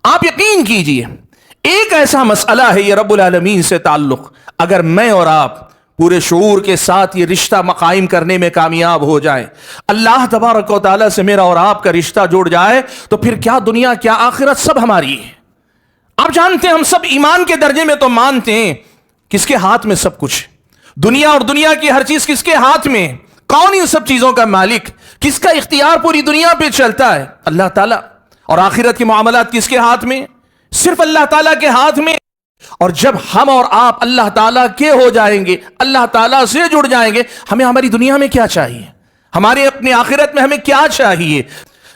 آپ یقین کیجئے ایک ایسا مسئلہ ہے یہ رب العالمین سے تعلق، اگر میں اور آپ پورے شعور کے ساتھ یہ رشتہ قائم کرنے میں کامیاب ہو جائیں، اللہ تبارک و تعالیٰ سے میرا اور آپ کا رشتہ جڑ جائے، تو پھر کیا دنیا کیا آخرت سب ہماری ہے۔ آپ جانتے ہیں ہم سب ایمان کے درجے میں تو مانتے ہیں کس کے ہاتھ میں سب کچھ، دنیا اور دنیا کی ہر چیز کس کے ہاتھ میں، کون ان سب چیزوں کا مالک، کس کا اختیار پوری دنیا پہ چلتا ہے؟ اللہ تعالیٰ۔ اور آخرت کے معاملات کس کے ہاتھ میں؟ صرف اللہ تعالیٰ کے ہاتھ میں۔ اور جب ہم اور آپ اللہ تعالیٰ کے ہو جائیں گے، اللہ تعالیٰ سے جڑ جائیں گے، ہمیں ہماری دنیا میں کیا چاہیے، ہمارے اپنی آخرت میں ہمیں کیا چاہیے؟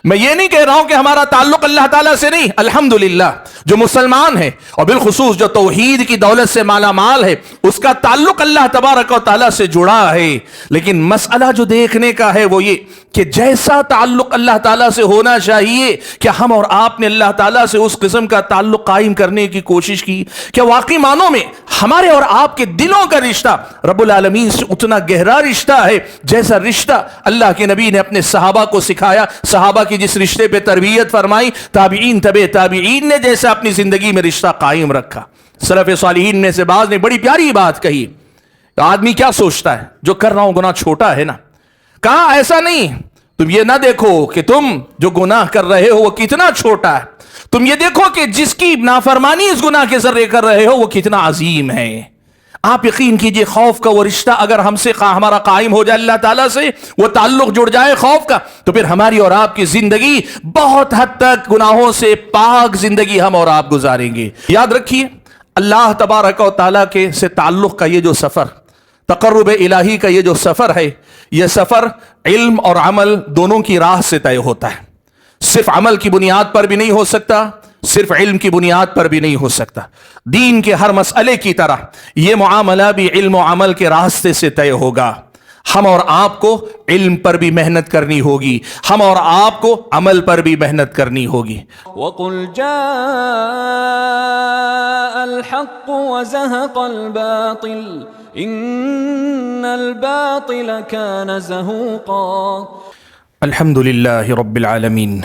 میں یہ نہیں کہہ رہا ہوں کہ ہمارا تعلق اللہ تعالیٰ سے نہیں، الحمدللہ جو مسلمان ہے اور بالخصوص جو توحید کی دولت سے مالا مال ہے اس کا تعلق اللہ تبارک و تعالیٰ سے جڑا ہے، لیکن مسئلہ جو دیکھنے کا ہے وہ یہ کہ جیسا تعلق اللہ تعالیٰ سے ہونا چاہیے، کیا ہم اور آپ نے اللہ تعالیٰ سے اس قسم کا تعلق قائم کرنے کی کوشش کی؟ کیا واقعی معنوں میں ہمارے اور آپ کے دلوں کا رشتہ رب العالمین سے اتنا گہرا رشتہ ہے جیسا رشتہ اللہ کے نبی نے اپنے صحابہ کو سکھایا، صحابہ کی جس رشتے پہ تربیت فرمائی، تابعین تبع تابعین نے جیسا اپنی زندگی میں رشتہ قائم رکھا؟ سلف صالحین میں سے بعض نے بڑی پیاری بات کہی، آدمی کیا سوچتا ہے جو کر رہا ہوں گناہ چھوٹا ہے نا؟ کہا ایسا نہیں، تم یہ نہ دیکھو کہ تم جو گناہ کر رہے ہو وہ کتنا چھوٹا ہے، تم یہ دیکھو کہ جس کی نافرمانی اس گناہ کے ذریعے کر رہے ہو وہ کتنا عظیم ہے۔ آپ یقین کیجئے خوف کا وہ رشتہ اگر ہم سے ہمارا قائم ہو جائے، اللہ تعالیٰ سے وہ تعلق جڑ جائے خوف کا، تو پھر ہماری اور آپ کی زندگی بہت حد تک گناہوں سے پاک زندگی ہم اور آپ گزاریں گے۔ یاد رکھیے اللہ تبارک و تعالیٰ کے سے تعلق کا یہ جو سفر، تقرب الہی کا یہ جو سفر ہے، یہ سفر علم اور عمل دونوں کی راہ سے طے ہوتا ہے۔ صرف عمل کی بنیاد پر بھی نہیں ہو سکتا، صرف علم کی بنیاد پر بھی نہیں ہو سکتا۔ دین کے ہر مسئلے کی طرح یہ معاملہ بھی علم و عمل کے راستے سے طے ہوگا۔ ہم اور آپ کو علم پر بھی محنت کرنی ہوگی، ہم اور آپ کو عمل پر بھی محنت کرنی ہوگی۔ وَقُلْ جَاءَ الْحَقُّ وَزَهَقَ الْبَاطِلُ إِنَّ الْبَاطِلَ كَانَ زَهُوقًا۔ الحمدللہ رب العالمین،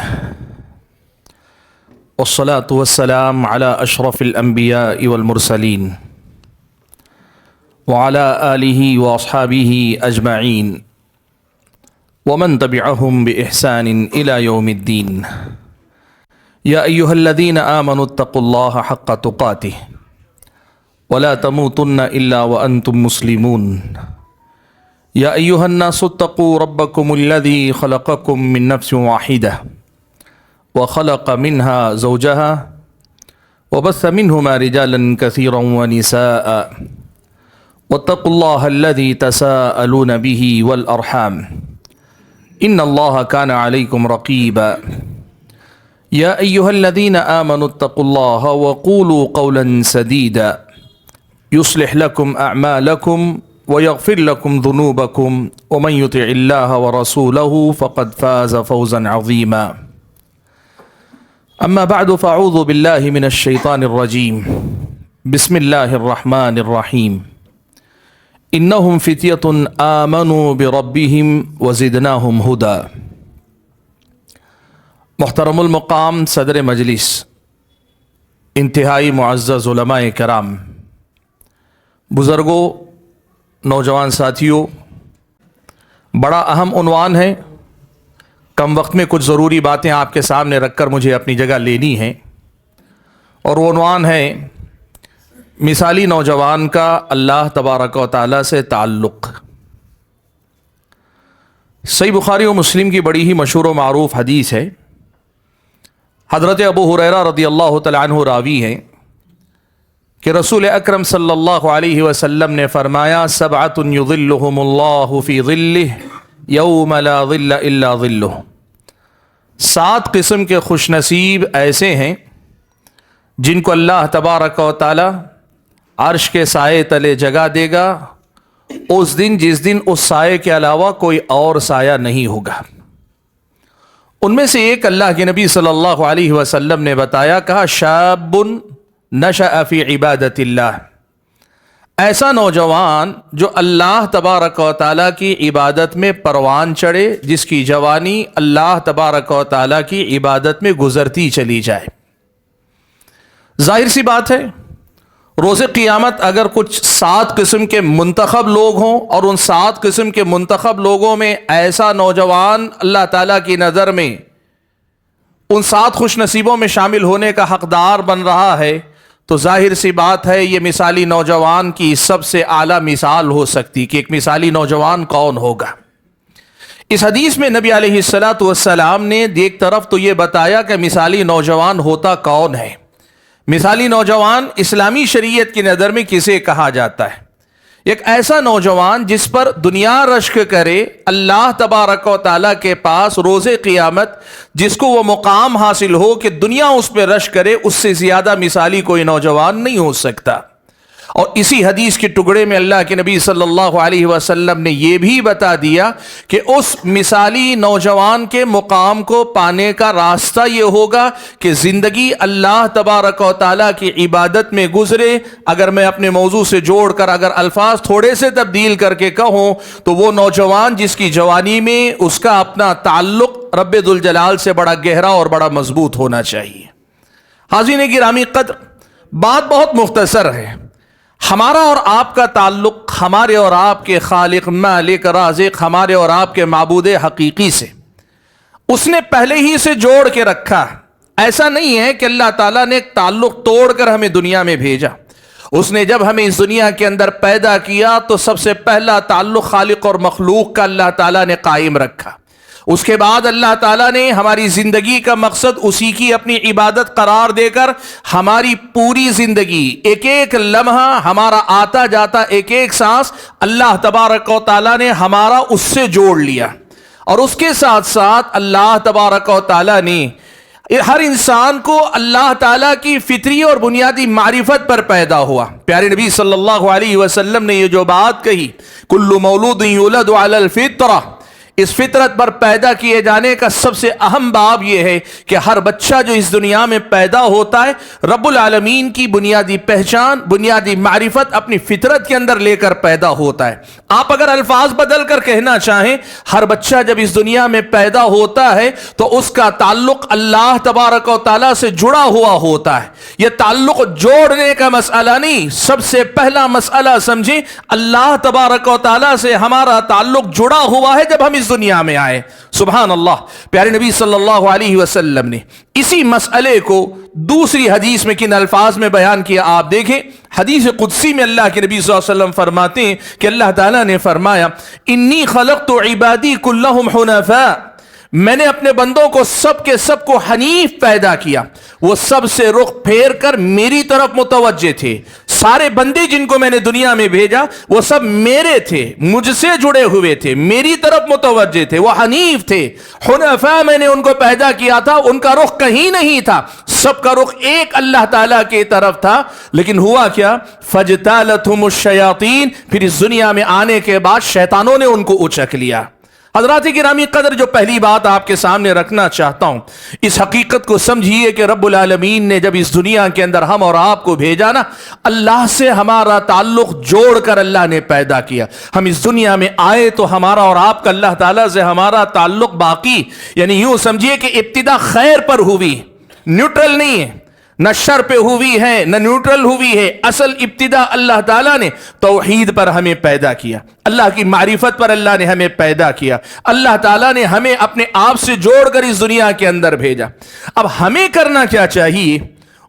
والصلاة والسلام على أشرف الأنبياء والمرسلين وعلى آله وأصحابه أجمعين ومن تبعهم بإحسان إلى يوم الدين۔ يا أيها الذين آمنوا اتقوا الله حق تقاته ولا تموتن إلا وأنتم مسلمون۔ يا أيها الناس اتقوا ربكم الذي خلقكم من نفس واحدة وخلق منها زوجها وبث منهما رجالا كثيرا ونساء واتقوا الله الذي تساءلون به والأرحام إن الله كان عليكم رقيبا۔ يا أيها الذين آمنوا اتقوا الله وقولوا قولا سديدا يصلح لكم أعمالكم ويغفر لكم ذنوبكم ومن يطع الله ورسوله فقد فاز فوزا عظيما۔ اما بعد فاعوذ باللہ من الشیطان الرجیم، بسم اللہ الرحمن الرحیم۔ انہم فتیۃ آمنوا بربہم وزدناہم ہدی۔ محترم المقام صدر مجلس، انتہائی معزز علماء کرام، بزرگوں، نوجوان ساتھیوں، بڑا اہم عنوان ہے، کم وقت میں کچھ ضروری باتیں آپ کے سامنے رکھ کر مجھے اپنی جگہ لینی ہیں، اور وہ عنوان ہے مثالی نوجوان کا اللہ تبارک و تعالیٰ سے تعلق۔ صحیح بخاری و مسلم کی بڑی ہی مشہور و معروف حدیث ہے، حضرت ابو ہریرہ رضی اللہ تعالیٰ عنہ راوی ہیں کہ رسول اکرم صلی اللہ علیہ وسلم نے فرمایا، سبعۃ یظلہم اللہ فی ظلہ یوم لا ظل الا ظلہ۔ 7 قسم کے خوش نصیب ایسے ہیں جن کو اللہ تبارک و تعالی عرش کے سائے تلے جگہ دے گا اس دن جس دن اس سائے کے علاوہ کوئی اور سایہ نہیں ہوگا۔ ان میں سے ایک اللہ کے نبی صلی اللہ علیہ وسلم نے بتایا، کہا شاب نشأ فی عبادت اللہ، ایسا نوجوان جو اللہ تبارک و تعالیٰ کی عبادت میں پروان چڑھے، جس کی جوانی اللہ تبارک و تعالیٰ کی عبادت میں گزرتی چلی جائے۔ ظاہر سی بات ہے روز قیامت اگر کچھ 7 قسم کے منتخب لوگ ہوں اور ان 7 قسم کے منتخب لوگوں میں ایسا نوجوان اللہ تعالیٰ کی نظر میں ان 7 خوش نصیبوں میں شامل ہونے کا حقدار بن رہا ہے تو ظاہر سی بات ہے یہ مثالی نوجوان کی سب سے اعلیٰ مثال ہو سکتی کہ ایک مثالی نوجوان کون ہوگا۔ اس حدیث میں نبی علیہ الصلاۃ والسلام نے ایک طرف تو یہ بتایا کہ مثالی نوجوان ہوتا کون ہے۔ مثالی نوجوان اسلامی شریعت کی نظر میں کسے کہا جاتا ہے؟ ایک ایسا نوجوان جس پر دنیا رشک کرے، اللہ تبارک و تعالیٰ کے پاس روز قیامت جس کو وہ مقام حاصل ہو کہ دنیا اس پہ رشک کرے، اس سے زیادہ مثالی کوئی نوجوان نہیں ہو سکتا۔ اور اسی حدیث کے ٹکڑے میں اللہ کے نبی صلی اللہ علیہ وسلم نے یہ بھی بتا دیا کہ اس مثالی نوجوان کے مقام کو پانے کا راستہ یہ ہوگا کہ زندگی اللہ تبارک و تعالیٰ کی عبادت میں گزرے۔ اگر میں اپنے موضوع سے جوڑ کر اگر الفاظ تھوڑے سے تبدیل کر کے کہوں تو وہ نوجوان جس کی جوانی میں اس کا اپنا تعلق رب ذوالجلال سے بڑا گہرا اور بڑا مضبوط ہونا چاہیے۔ حاضرین گرامی قدر، بات بہت مختصر ہے۔ ہمارا اور آپ کا تعلق ہمارے اور آپ کے خالق مالک رازق، ہمارے اور آپ کے معبود حقیقی سے اس نے پہلے ہی سے جوڑ کے رکھا۔ ایسا نہیں ہے کہ اللہ تعالیٰ نے ایک تعلق توڑ کر ہمیں دنیا میں بھیجا۔ اس نے جب ہمیں اس دنیا کے اندر پیدا کیا تو سب سے پہلا تعلق خالق اور مخلوق کا اللہ تعالیٰ نے قائم رکھا۔ اس کے بعد اللہ تعالیٰ نے ہماری زندگی کا مقصد اسی کی اپنی عبادت قرار دے کر ہماری پوری زندگی، ایک ایک لمحہ، ہمارا آتا جاتا ایک ایک سانس اللہ تبارک و تعالیٰ نے ہمارا اس سے جوڑ لیا۔ اور اس کے ساتھ ساتھ اللہ تبارک و تعالیٰ نے ہر انسان کو اللہ تعالیٰ کی فطری اور بنیادی معرفت پر پیدا ہوا۔ پیارے نبی صلی اللہ علیہ وسلم نے یہ جو بات کہی، کل مولود یولد علی الفطرہ، اس فطرت پر پیدا کیے جانے کا سب سے اہم باب یہ ہے کہ ہر بچہ جو اس دنیا میں پیدا ہوتا ہے رب العالمین کی بنیادی پہچان، بنیادی معرفت اپنی فطرت کے اندر لے کر پیدا ہوتا ہے۔ آپ اگر الفاظ بدل کر کہنا چاہیں، ہر بچہ جب اس دنیا میں پیدا ہوتا ہے تو اس کا تعلق اللہ تبارک و تعالیٰ سے جڑا ہوا ہوتا ہے۔ یہ تعلق جوڑنے کا مسئلہ نہیں، سب سے پہلا مسئلہ سمجھیں اللہ تبارک و تعالیٰ سے ہمارا تعلق جڑا ہوا ہے جب ہم اس دنیا میں آئے۔ سبحان اللہ، پیارے نبی صلی اللہ علیہ وسلم نے اسی مسئلے کو دوسری حدیث میں کن الفاظ میں بیان کیا، آپ دیکھیں۔ حدیث قدسی میں اللہ کے نبی صلی اللہ علیہ وسلم فرماتے ہیں کہ اللہ تعالیٰ نے فرمایا، انی خلقت عبادی کلہم حنفاء، میں نے اپنے بندوں کو سب کے سب کو حنیف پیدا کیا، وہ سب سے رخ پھیر کر میری طرف متوجہ تھے۔ سارے بندے جن کو میں نے دنیا میں بھیجا وہ سب میرے تھے، مجھ سے جڑے ہوئے تھے، میری طرف متوجہ تھے، وہ حنیف تھے۔ حنفاء میں نے ان کو پیدا کیا تھا، ان کا رخ کہیں نہیں تھا، سب کا رخ ایک اللہ تعالیٰ کی طرف تھا۔ لیکن ہوا کیا؟ فجتالتہم الشیاطین، پھر اس دنیا میں آنے کے بعد شیطانوں نے ان کو اچک لیا۔ حضرات گرامی قدر، جو پہلی بات آپ کے سامنے رکھنا چاہتا ہوں، اس حقیقت کو سمجھیے کہ رب العالمین نے جب اس دنیا کے اندر ہم اور آپ کو بھیجا نا، اللہ سے ہمارا تعلق جوڑ کر اللہ نے پیدا کیا۔ ہم اس دنیا میں آئے تو ہمارا اور آپ کا اللہ تعالیٰ سے ہمارا تعلق باقی، یعنی یوں سمجھیے کہ ابتدا خیر پر ہوئی، نیوٹرل نہیں ہے، نہ شر پہ ہوئی ہے نہ نیوٹرل ہوئی ہے۔ اصل ابتدا اللہ تعالیٰ نے توحید پر ہمیں پیدا کیا، اللہ کی معرفت پر اللہ نے ہمیں پیدا کیا، اللہ تعالیٰ نے ہمیں اپنے آپ سے جوڑ کر اس دنیا کے اندر بھیجا۔ اب ہمیں کرنا کیا چاہیے؟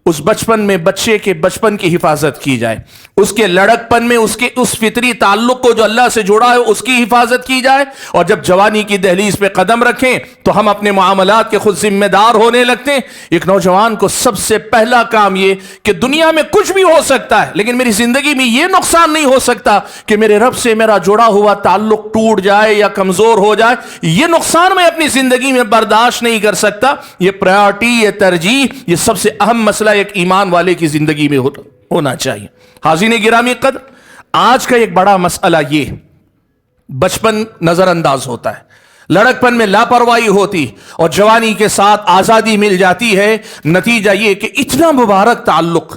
اس بچپن میں بچے کے بچپن کی حفاظت کی جائے، اس کے لڑکپن میں اس فطری تعلق کو جو اللہ سے جڑا ہے اس کی حفاظت کی جائے، اور جب جوانی کی دہلیز پہ قدم رکھیں تو ہم اپنے معاملات کے خود ذمہ دار ہونے لگتے ہیں۔ ایک نوجوان کو سب سے پہلا کام یہ کہ دنیا میں کچھ بھی ہو سکتا ہے لیکن میری زندگی میں یہ نقصان نہیں ہو سکتا کہ میرے رب سے میرا جڑا ہوا تعلق ٹوٹ جائے یا کمزور ہو جائے، یہ نقصان میں اپنی زندگی میں برداشت نہیں کر سکتا۔ یہ پرائورٹی، یہ ترجیح، یہ سب سے اہم مسئلہ ایک ایمان والے کی زندگی میں ہونا چاہیے۔ حاضرین گرامی قدر، آج کا ایک بڑا مسئلہ یہ بچپن نظر انداز ہوتا ہے، لڑکپن میں لاپرواہی ہوتی اور جوانی کے ساتھ آزادی مل جاتی ہے۔ نتیجہ یہ کہ اتنا مبارک تعلق،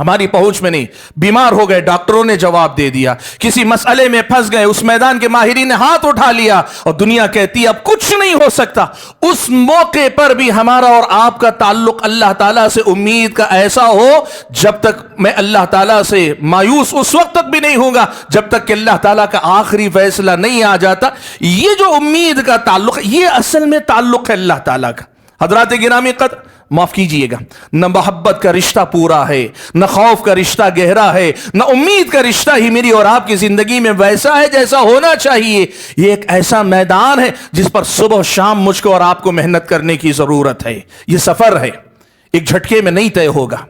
ہماری پہنچ میں نہیں. بیمار ہو گئے، ڈاکٹروں نے جواب دے دیا. کسی مسئلے میں پھنس گئے، اس میدان کے ماہرین نے ہاتھ اٹھا لیا اور دنیا کہتی ہے اب کچھ نہیں ہو سکتا. اس موقع پر بھی ہمارا اور آپ کا تعلق اللہ تعالیٰ سے امید کا ایسا ہو، جب تک میں اللہ تعالیٰ سے مایوس اس وقت تک بھی نہیں ہوگا جب تک کہ اللہ تعالیٰ کا آخری فیصلہ نہیں آ جاتا. یہ جو امید کا تعلق ہے، یہ اصل میں تعلق ہے اللہ تعالیٰ کا. حضرات گرامی قدر، معاف کیجئے گا، نہ محبت کا رشتہ پورا ہے، نہ خوف کا رشتہ گہرا ہے، نہ امید کا رشتہ ہی میری اور آپ کی زندگی میں ویسا ہے جیسا ہونا چاہیے. یہ ایک ایسا میدان ہے جس پر صبح و شام مجھ کو اور آپ کو محنت کرنے کی ضرورت ہے. یہ سفر ہے، ایک جھٹکے میں نہیں طے ہوگا.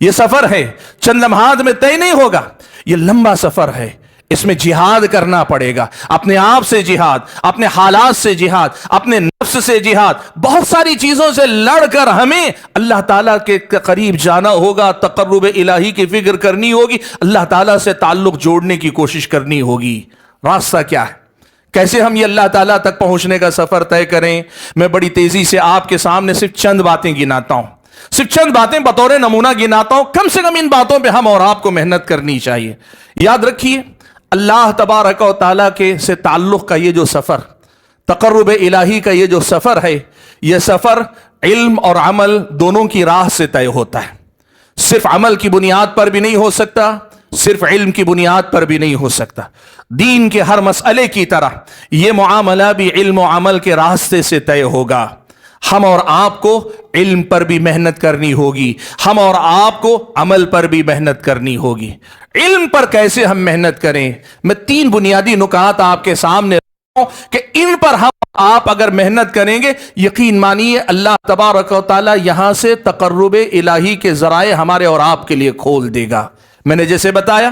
یہ سفر ہے، چند لمحات میں طے نہیں ہوگا. یہ لمبا سفر ہے، اس میں جہاد کرنا پڑے گا. اپنے آپ سے جہاد، اپنے حالات سے جہاد، اپنے نفس سے جہاد، بہت ساری چیزوں سے لڑ کر ہمیں اللہ تعالیٰ کے قریب جانا ہوگا. تقرب الہی کی فکر کرنی ہوگی، اللہ تعالیٰ سے تعلق جوڑنے کی کوشش کرنی ہوگی. راستہ کیا ہے؟ کیسے ہم یہ اللہ تعالیٰ تک پہنچنے کا سفر طے کریں؟ میں بڑی تیزی سے آپ کے سامنے صرف چند باتیں گناتا ہوں، صرف چند باتیں بطور نمونہ گناتا ہوں. کم سے کم ان باتوں پہ ہم اور آپ کو محنت کرنی چاہیے. یاد رکھیے، اللہ تبارک و تعالیٰ کے سے تعلق کا یہ جو سفر، تقرب الہی کا یہ جو سفر ہے، یہ سفر علم اور عمل دونوں کی راہ سے طے ہوتا ہے. صرف عمل کی بنیاد پر بھی نہیں ہو سکتا، صرف علم کی بنیاد پر بھی نہیں ہو سکتا. دین کے ہر مسئلے کی طرح یہ معاملہ بھی علم و عمل کے راستے سے طے ہوگا. ہم اور آپ کو علم پر بھی محنت کرنی ہوگی، ہم اور آپ کو عمل پر بھی محنت کرنی ہوگی. علم پر کیسے ہم محنت کریں؟ میں 3 بنیادی نکات آپ کے سامنے رکھتا ہوں کہ ان پر ہم آپ اگر محنت کریں گے، یقین مانیے اللہ تبارک و تعالی یہاں سے تقرب الہی کے ذرائع ہمارے اور آپ کے لیے کھول دے گا. میں نے جیسے بتایا،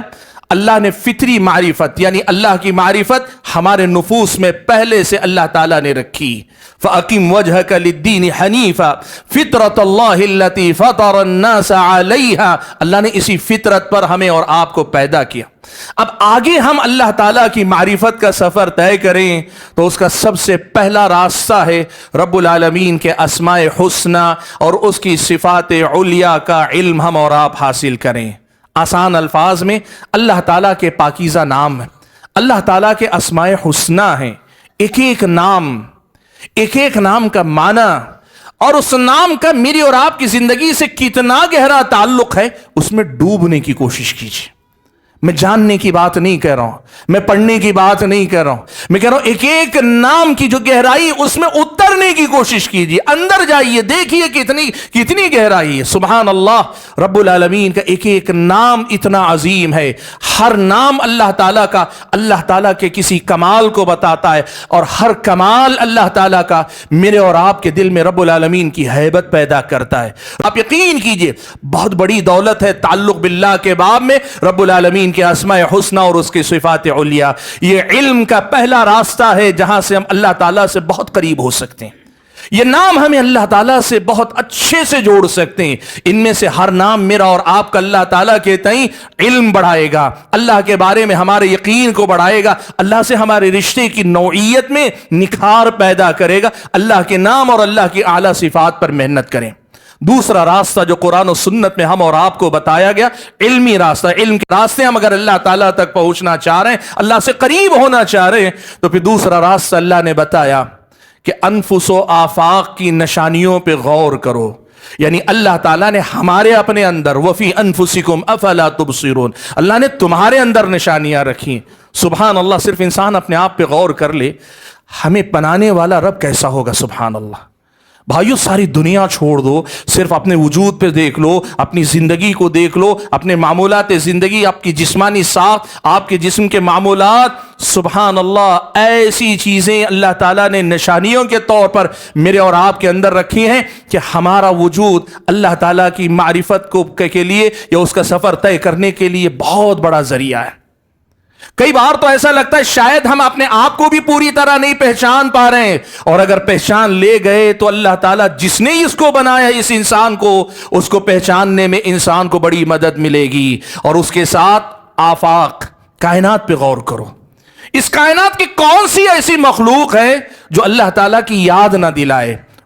اللہ نے فطری معرفت یعنی اللہ کی معرفت ہمارے نفوس میں پہلے سے اللہ تعالیٰ نے رکھی. فَأَقِمْ وَجْهَكَ لِلدِّينِ حَنِيفًا فِطْرَةَ اللَّهِ الَّتِي فَطَرَ النَّاسَ عَلَيْهَا. اللہ نے اسی فطرت پر ہمیں اور آپ کو پیدا کیا. اب آگے ہم اللہ تعالیٰ کی معرفت کا سفر طے کریں تو اس کا سب سے پہلا راستہ ہے رب العالمین کے اسماء حسنی اور اس کی صفات علیہ کا علم ہم اور آپ حاصل کریں. آسان الفاظ میں اللہ تعالیٰ کے پاکیزہ نام ہیں، اللہ تعالیٰ کے اسماء حسنی ہیں. ایک ایک نام کا معنی اور اس نام کا میری اور آپ کی زندگی سے کتنا گہرا تعلق ہے، اس میں ڈوبنے کی کوشش کیجیے. میں جاننے کی بات نہیں کہہ رہا ہوں، میں پڑھنے کی بات نہیں کہہ رہا ہوں، میں کہہ رہا ہوں ایک ایک نام کی جو گہرائی اس میں اترنے کی کوشش کیجیے. اندر جائیے، دیکھیے کتنی گہرائی ہے. سبحان اللہ، رب العالمین کا ایک ایک نام اتنا عظیم ہے. ہر نام اللہ تعالیٰ کا اللہ تعالیٰ کے کسی کمال کو بتاتا ہے، اور ہر کمال اللہ تعالیٰ کا میرے اور آپ کے دل میں رب العالمین کی ہیبت پیدا کرتا ہے. آپ یقین کیجئے، بہت بڑی دولت ہے تعلق باللہ کے باب میں رب العالمین کے اسماء حسنی اور اس کی صفات علیہ. یہ علم کا پہلا راستہ ہے جہاں سے ہم اللہ تعالیٰ سے بہت قریب ہو سکتے ہیں. یہ نام ہمیں اللہ تعالیٰ سے بہت اچھے سے جوڑ سکتے ہیں. ان میں سے ہر نام میرا اور آپ کا اللہ تعالیٰ کے تئیں علم بڑھائے گا، اللہ کے بارے میں ہمارے یقین کو بڑھائے گا، اللہ سے ہمارے رشتے کی نوعیت میں نکھار پیدا کرے گا. اللہ کے نام اور اللہ کی اعلیٰ صفات پر محنت کریں. دوسرا راستہ جو قرآن و سنت میں ہم اور آپ کو بتایا گیا، علمی راستہ. علم کے راستے ہم اگر اللہ تعالیٰ تک پہنچنا چاہ رہے ہیں، اللہ سے قریب ہونا چاہ رہے ہیں، تو پھر دوسرا راستہ اللہ نے بتایا کہ انفس و آفاق کی نشانیوں پہ غور کرو. یعنی اللہ تعالیٰ نے ہمارے اپنے اندر وفی انفسکم افلا تبصرون، اللہ نے تمہارے اندر نشانیاں رکھی. سبحان اللہ، صرف انسان اپنے آپ پہ غور کر لے، ہمیں بنانے والا رب کیسا ہوگا. سبحان اللہ. بھائیو، ساری دنیا چھوڑ دو، صرف اپنے وجود پہ دیکھ لو، اپنی زندگی کو دیکھ لو، اپنے معمولات زندگی، آپ کی جسمانی ساخت، آپ کے جسم کے معمولات. سبحان اللہ، ایسی چیزیں اللہ تعالیٰ نے نشانیوں کے طور پر میرے اور آپ کے اندر رکھی ہیں کہ ہمارا وجود اللہ تعالیٰ کی معرفت کے لیے یا اس کا سفر طے کرنے کے لیے بہت بڑا ذریعہ ہے. کئی بار تو ایسا لگتا ہے شاید ہم اپنے آپ کو بھی پوری طرح نہیں پہچان پا رہے ہیں، اور اگر پہچان لے گئے تو اللہ تعالیٰ جس نے اس کو بنایا، اس انسان کو، اس کو پہچاننے میں انسان کو بڑی مدد ملے گی. اور اس کے ساتھ آفاق، کائنات پہ غور کرو. اس کائنات کی کون سی ایسی مخلوق ہے جو اللہ تعالیٰ کی یاد نہ دلائے،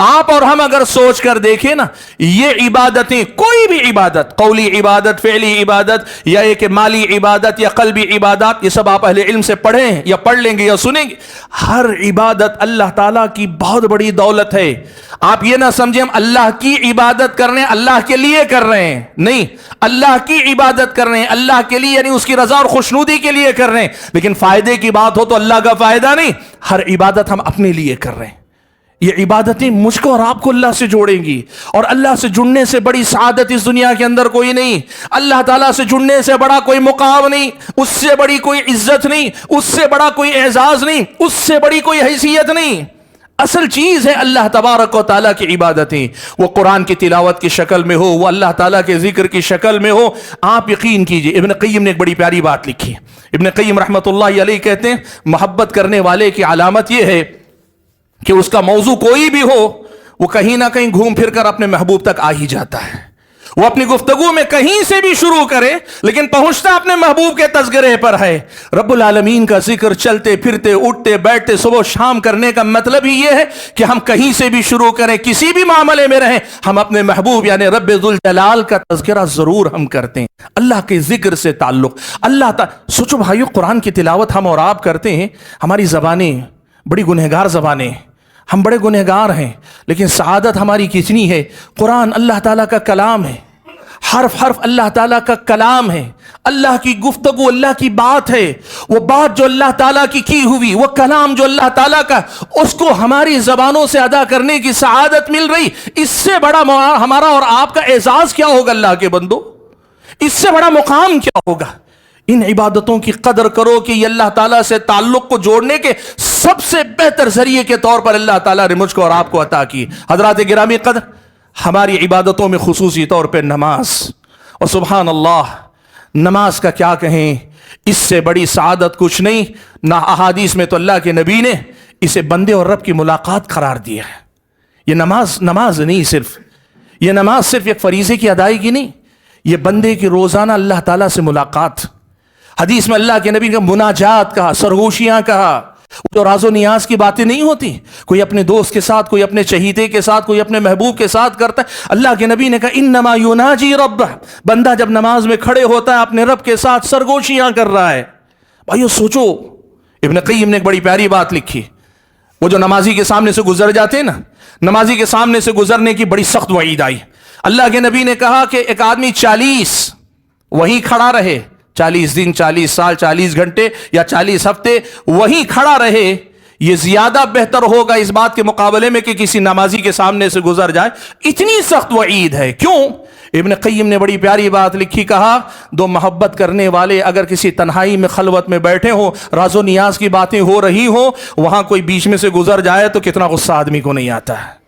آپ اور ہم اگر سوچ کر دیکھیں نا، یہ عبادتیں، کوئی بھی عبادت، قولی عبادت، فعلی عبادت، یا ایک مالی عبادت یا قلبی عبادات، یہ سب آپ اہل علم سے پڑھیں یا پڑھ لیں گے یا سنیں گے، ہر عبادت اللہ تعالیٰ کی بہت بڑی دولت ہے۔ آپ یہ نہ سمجھیں ہم اللہ کی عبادت کر رہے ہیں، اللہ کے لیے کر رہے ہیں، نہیں، اللہ کی عبادت کر رہے ہیں اللہ کے لیے، یعنی اس کی رضا اور خوشنودی کے لیے کر رہے ہیں، لیکن فائدے کی بات ہو تو اللہ کا فائدہ نہیں، ہر عبادت ہم اپنے لیے کر رہے ہیں۔ یہ عبادتیں مجھ کو اور آپ کو اللہ سے جوڑیں گی، اور اللہ سے جڑنے سے بڑی سعادت اس دنیا کے اندر کوئی نہیں، اللہ تعالیٰ سے جڑنے سے بڑا کوئی مقام نہیں، اس سے بڑی کوئی عزت نہیں، اس سے بڑا کوئی اعزاز نہیں، اس سے بڑی کوئی حیثیت نہیں۔ اصل چیز ہے اللہ تبارک و تعالیٰ کی عبادتیں، وہ قرآن کی تلاوت کی شکل میں ہو، وہ اللہ تعالیٰ کے ذکر کی شکل میں ہو۔ آپ یقین کیجئے، ابن قیم نے ایک بڑی پیاری بات لکھی ہے۔ ابن قیم رحمۃ اللہ علیہ کہتے ہیں محبت کرنے والے کی علامت یہ ہے کہ اس کا موضوع کوئی بھی ہو، وہ کہیں نہ کہیں گھوم پھر کر اپنے محبوب تک آ ہی جاتا ہے۔ وہ اپنی گفتگو میں کہیں سے بھی شروع کرے لیکن پہنچتا اپنے محبوب کے تذکرے پر ہے۔ رب العالمین کا ذکر چلتے پھرتے اٹھتے بیٹھتے صبح و شام کرنے کا مطلب ہی یہ ہے کہ ہم کہیں سے بھی شروع کریں، کسی بھی معاملے میں رہیں، ہم اپنے محبوب یعنی رب ذوالجلال کا تذکرہ ضرور ہم کرتے ہیں، اللہ کے ذکر سے تعلق۔ اللہ تعالی، سوچو بھائیو، قرآن کی تلاوت ہم اور آپ کرتے ہیں، ہماری زبانیں بڑی گنہگار زبانیں، ہم بڑے گنہگار ہیں، لیکن سعادت ہماری کتنی ہے۔ قرآن اللہ تعالیٰ کا کلام ہے، حرف حرف اللہ تعالیٰ کا کلام ہے، اللہ کی گفتگو، اللہ کی بات ہے، وہ بات جو اللہ تعالیٰ کی ہوئی، وہ کلام جو اللہ تعالیٰ کا، اس کو ہماری زبانوں سے ادا کرنے کی سعادت مل رہی، اس سے بڑا ہمارا اور آپ کا اعزاز کیا ہوگا اللہ کے بندو؟ اس سے بڑا مقام کیا ہوگا؟ ان عبادتوں کی قدر کرو کہ یہ اللہ تعالیٰ سے تعلق کو جوڑنے کے سب سے بہتر ذریعے کے طور پر اللہ تعالیٰ نے مجھ کو اور آپ کو عطا کی۔ حضرات گرامی قدر، ہماری عبادتوں میں خصوصی طور پہ نماز، اور سبحان اللہ، نماز کا کیا کہیں، اس سے بڑی سعادت کچھ نہیں۔ نہ احادیث میں تو اللہ کے نبی نے اسے بندے اور رب کی ملاقات قرار دیا ہے۔ یہ نماز نہیں، یہ نماز صرف ایک فریضے کی ادائیگی نہیں، یہ بندے کی روزانہ اللہ تعالیٰ سے ملاقات۔ حدیث میں اللہ کے نبی نے مناجات کہا، سرگوشیاں کہا، جو راز و نیاز کی باتیں نہیں ہوتی، کوئی اپنے دوست کے ساتھ، کوئی اپنے چہیتے کے ساتھ، کوئی اپنے محبوب کے ساتھ کرتا ہے۔ اللہ کے نبی نے کہا انما یناجی ربہ، بندہ جب نماز میں کھڑے ہوتا ہے اپنے رب کے ساتھ سرگوشیاں کر رہا ہے۔ بھائیو سوچو، ابن قیم نے ایک بڑی پیاری بات لکھی، وہ جو نمازی کے سامنے سے گزر جاتے ہیں نا، نمازی کے سامنے سے گزرنے کی بڑی سخت وعید آئی۔ اللہ کے نبی نے کہا کہ ایک آدمی 40 وہیں کھڑا رہے، 40 دن، 40 سال، 40 گھنٹے یا 40 ہفتے وہیں کھڑا رہے، یہ زیادہ بہتر ہوگا اس بات کے مقابلے میں کہ کسی نمازی کے سامنے سے گزر جائے۔ اتنی سخت وعید ہے، کیوں؟ ابن قیم نے بڑی پیاری بات لکھی، کہا دو محبت کرنے والے اگر کسی تنہائی میں خلوت میں بیٹھے ہوں، راز و نیاز کی باتیں ہو رہی ہوں، وہاں کوئی بیچ میں سے گزر جائے تو کتنا غصہ آدمی کو نہیں آتا ہے۔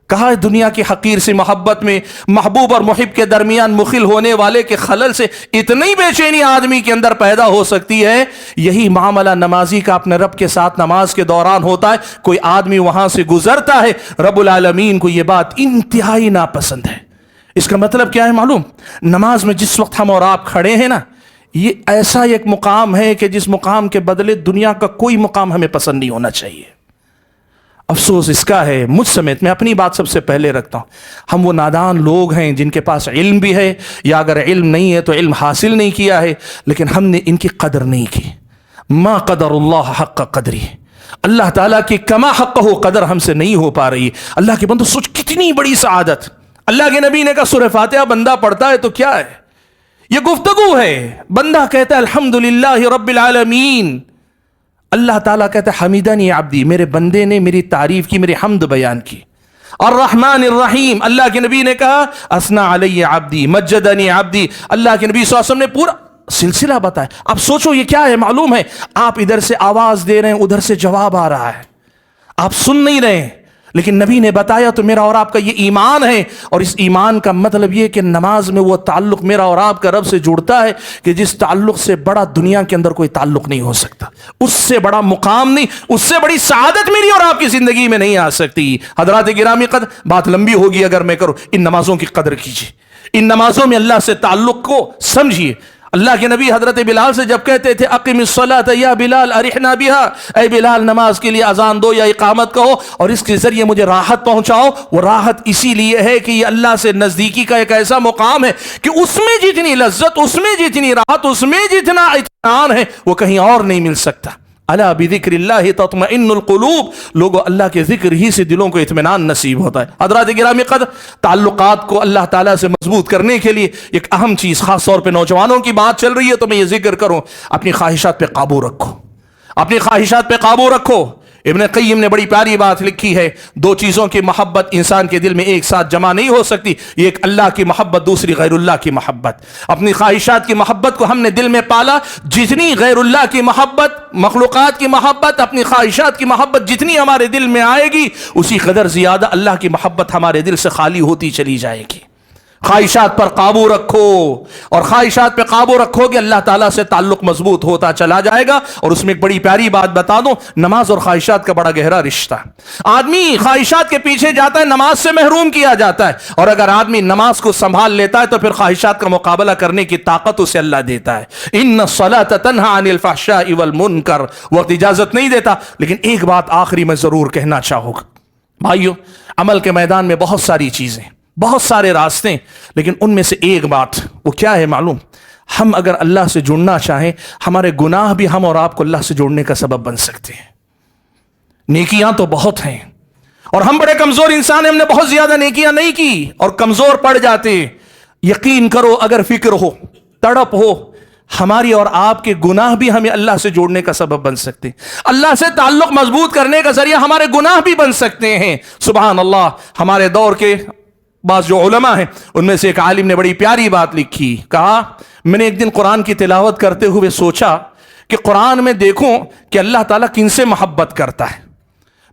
کہا دنیا کی حقیر سی محبت میں محبوب اور محب کے درمیان مخل ہونے والے کے خلل سے اتنی بے چینی آدمی کے اندر پیدا ہو سکتی ہے، یہی معاملہ نمازی کا اپنے رب کے ساتھ نماز کے دوران ہوتا ہے۔ کوئی آدمی وہاں سے گزرتا ہے، رب العالمین کو یہ بات انتہائی ناپسند ہے۔ اس کا مطلب کیا ہے معلوم؟ نماز میں جس وقت ہم اور آپ کھڑے ہیں نا، یہ ایسا ایک مقام ہے کہ جس مقام کے بدلے دنیا کا کوئی مقام ہمیں پسند نہیں ہونا چاہیے۔ افسوس اس کا ہے، مجھ سمیت، میں اپنی بات سب سے پہلے رکھتا ہوں، ہم وہ نادان لوگ ہیں جن کے پاس علم بھی ہے، یا اگر علم نہیں ہے تو علم حاصل نہیں کیا ہے، لیکن ہم نے ان کی قدر نہیں کی۔ ما قدر اللہ حق قدری، اللہ تعالیٰ کی کما حق ہو قدر ہم سے نہیں ہو پا رہی۔ اللہ کے بندو سوچ کتنی بڑی سعادت۔ اللہ کے نبی نے کہا سورہ فاتحہ بندہ پڑھتا ہے تو کیا ہے؟ یہ گفتگو ہے، بندہ کہتا ہے الحمدللہ رب العالمین، اللہ تعالیٰ کہتا ہے حمیدنی عبدی، میرے بندے نے میری تعریف کی، میری حمد بیان کی۔ الرحمن الرحیم، اللہ کے نبی نے کہا اثنا علی عبدی مجدنی عبدی، اللہ کے نبی صلی اللہ علیہ وسلم نے پورا سلسلہ بتایا۔ اب سوچو یہ کیا ہے معلوم ہے؟ آپ ادھر سے آواز دے رہے ہیں، ادھر سے جواب آ رہا ہے، آپ سن نہیں رہے ہیں، لیکن نبی نے بتایا تو میرا اور آپ کا یہ ایمان ہے، اور اس ایمان کا مطلب یہ کہ نماز میں وہ تعلق میرا اور آپ کا رب سے جڑتا ہے کہ جس تعلق سے بڑا دنیا کے اندر کوئی تعلق نہیں ہو سکتا، اس سے بڑا مقام نہیں، اس سے بڑی سعادت میری اور آپ کی زندگی میں نہیں آ سکتی۔ حضرات گرامی قدر، بات لمبی ہوگی اگر میں کروں، ان نمازوں کی قدر کیجیے، ان نمازوں میں اللہ سے تعلق کو سمجھیے۔ اللہ کے نبی حضرت بلال سے جب کہتے تھے اقم الصلاۃ یا بلال ارحنا بہا، اے بلال نماز کے لیے اذان دو یا اقامت کہو اور اس کے ذریعے مجھے راحت پہنچاؤ، وہ راحت اسی لیے ہے کہ یہ اللہ سے نزدیکی کا ایک ایسا مقام ہے کہ اس میں جتنی لذت، اس میں جتنی راحت، اس میں جتنا اطمینان ہے وہ کہیں اور نہیں مل سکتا۔ الا بذکر اللہ تطمئن القلوب، لوگوں اللہ کے ذکر ہی سے دلوں کو اطمینان نصیب ہوتا ہے۔ حضرات گرامی قدر، تعلقات کو اللہ تعالیٰ سے مضبوط کرنے کے لیے ایک اہم چیز، خاص طور پہ نوجوانوں کی بات چل رہی ہے تو میں یہ ذکر کروں، اپنی خواہشات پہ قابو رکھو، اپنی خواہشات پہ قابو رکھو۔ ابن قیم نے بڑی پیاری بات لکھی ہے، دو چیزوں کی محبت انسان کے دل میں ایک ساتھ جمع نہیں ہو سکتی، ایک اللہ کی محبت، دوسری غیر اللہ کی محبت۔ اپنی خواہشات کی محبت کو ہم نے دل میں پالا، جتنی غیر اللہ کی محبت، مخلوقات کی محبت، اپنی خواہشات کی محبت جتنی ہمارے دل میں آئے گی، اسی قدر زیادہ اللہ کی محبت ہمارے دل سے خالی ہوتی چلی جائے گی۔ خواہشات پر قابو رکھو، اور خواہشات پہ قابو رکھو گے اللہ تعالیٰ سے تعلق مضبوط ہوتا چلا جائے گا۔ اور اس میں ایک بڑی پیاری بات بتا دوں، نماز اور خواہشات کا بڑا گہرا رشتہ ہے۔ آدمی خواہشات کے پیچھے جاتا ہے، نماز سے محروم کیا جاتا ہے، اور اگر آدمی نماز کو سنبھال لیتا ہے تو پھر خواہشات کا مقابلہ کرنے کی طاقت اسے اللہ دیتا ہے۔ ان الصلاۃ تنہی عن الفحشاء والمنکر، وقت اجازت نہیں دیتا، لیکن ایک بات آخری میں ضرور کہنا چاہوں گا بھائیو، عمل کے میدان میں بہت ساری چیزیں، بہت سارے راستے، لیکن ان میں سے ایک بات وہ کیا ہے معلوم؟ ہم اگر اللہ سے جڑنا چاہیں، ہمارے گناہ بھی ہم اور آپ کو اللہ سے جوڑنے کا سبب بن سکتے ہیں۔ نیکیاں تو بہت ہیں اور ہم بڑے کمزور انسان ہیں، ہم نے بہت زیادہ نیکیاں نہیں کی اور کمزور پڑ جاتے۔ یقین کرو، اگر فکر ہو، تڑپ ہو، ہماری اور آپ کے گناہ بھی ہمیں اللہ سے جوڑنے کا سبب بن سکتے ہیں، اللہ سے تعلق مضبوط کرنے کا ذریعہ ہمارے گناہ بھی بن سکتے ہیں۔ سبحان اللہ۔ ہمارے دور کے بعض جو علماء ہیں ان میں سے ایک عالم نے بڑی پیاری بات لکھی، کہا میں نے ایک دن قرآن کی تلاوت کرتے ہوئے سوچا کہ قرآن میں دیکھوں کہ اللہ تعالیٰ کن سے محبت کرتا ہے۔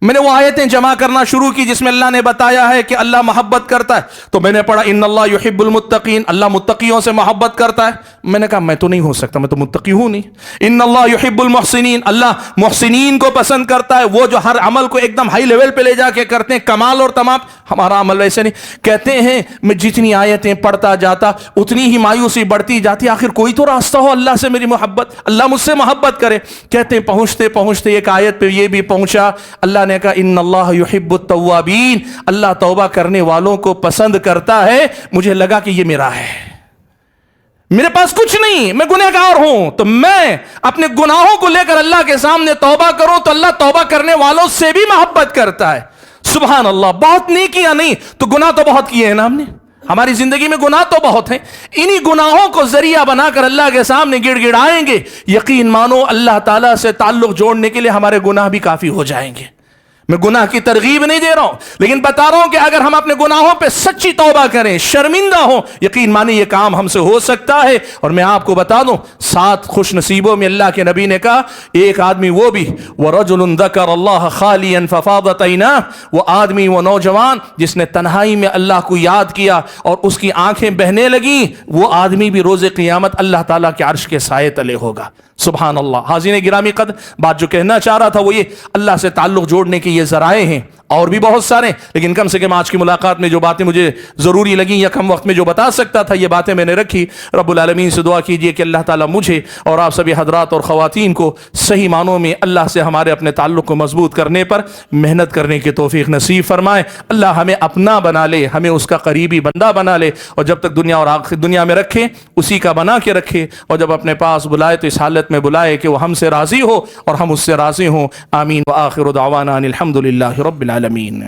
میں نے وہ آیتیں جمع کرنا شروع کی جس میں اللہ نے بتایا ہے کہ اللہ محبت کرتا ہے، تو میں نے پڑھا ان اللہ یحب المتقین، اللہ متقیوں سے محبت کرتا ہے۔ میں نے کہا میں تو نہیں ہو سکتا، میں تو متقی ہوں نہیں۔ ان اللہ یحب المحسنین، اللہ محسنین کو پسند کرتا ہے، وہ جو ہر عمل کو ایک دم ہائی لیول پہ لے جا کے کرتے ہیں، کمال اور تمام۔ ہمارا عمل ویسے نہیں۔ کہتے ہیں میں جتنی آیتیں پڑھتا جاتا اتنی ہی مایوسی بڑھتی جاتی، آخر کوئی تو راستہ ہو اللہ سے میری محبت، اللہ مجھ سے محبت کرے۔ کہتے ہیں پہنچتے پہنچتے ایک آیت پہ یہ بھی پہنچا، اللہ نے کہا ان اللہ یحب التوابین، اللہ توبہ کرنے والوں کو پسند کرتا ہے۔ مجھے لگا کہ یہ میرا ہے، میرے پاس کچھ نہیں، میں گنہگار ہوں، تو میں اپنے گناہوں کو لے کر اللہ کے سامنے توبہ کروں تو اللہ توبہ کرنے والوں سے بھی محبت کرتا ہے۔ سبحان اللہ۔ بہت نیکیاں نہیں تو گناہ تو بہت کیے ہیں نا ہم نے، ہماری زندگی میں گناہ تو بہت ہیں، انہی گناہوں کو ذریعہ بنا کر اللہ کے سامنے گڑ گڑائیں گے، یقین مانو اللہ تعالیٰ سے تعلق جوڑنے کے لیے ہمارے گناہ بھی کافی ہو جائیں گے۔ میں گناہ کی ترغیب نہیں دے رہا ہوں، لیکن بتا رہا ہوں کہ اگر ہم اپنے گناہوں پہ سچی توبہ کریں، شرمندہ ہوں، یقین مانیں یہ کام ہم سے ہو سکتا ہے۔ اور میں آپ کو بتا دوں 7 خوش نصیبوں میں اللہ کے نبی نے کہا ایک آدمی وہ بھی وَرَجُلٌ ذَكَرَ اللَّهَ خَالِيًا فَفَاضَتْ عَيْنَاهُ، وہ آدمی، وہ نوجوان جس نے تنہائی میں اللہ کو یاد کیا اور اس کی آنکھیں بہنے لگیں، وہ آدمی بھی روز قیامت اللہ تعالیٰ کے عرش کے سائے تلے ہوگا۔ سبحان اللہ۔ حاضرین گرامی قدر، بات جو کہنا چاہ رہا تھا وہ یہ، اللہ سے تعلق جوڑنے کے یہ ذرائع ہیں اور بھی بہت سارے، لیکن کم سے کم آج کی ملاقات میں جو باتیں مجھے ضروری لگیں یا کم وقت میں جو بتا سکتا تھا یہ باتیں میں نے رکھی۔ رب العالمین سے دعا کیجئے کہ اللہ تعالیٰ مجھے اور آپ سبھی حضرات اور خواتین کو صحیح معنوں میں اللہ سے ہمارے اپنے تعلق کو مضبوط کرنے پر محنت کرنے کی توفیق نصیب فرمائے۔ اللہ ہمیں اپنا بنا لے، ہمیں اس کا قریبی بندہ بنا لے، اور جب تک دنیا اور آخر دنیا میں رکھے اسی کا بنا کے رکھے، اور جب اپنے پاس بلائے تو اس حالت میں بلائے کہ وہ ہم سے راضی ہو اور ہم اس سے راضی ہوں۔ آمین۔ وآخر دعوانا ان الحمد للہ رب العالمین۔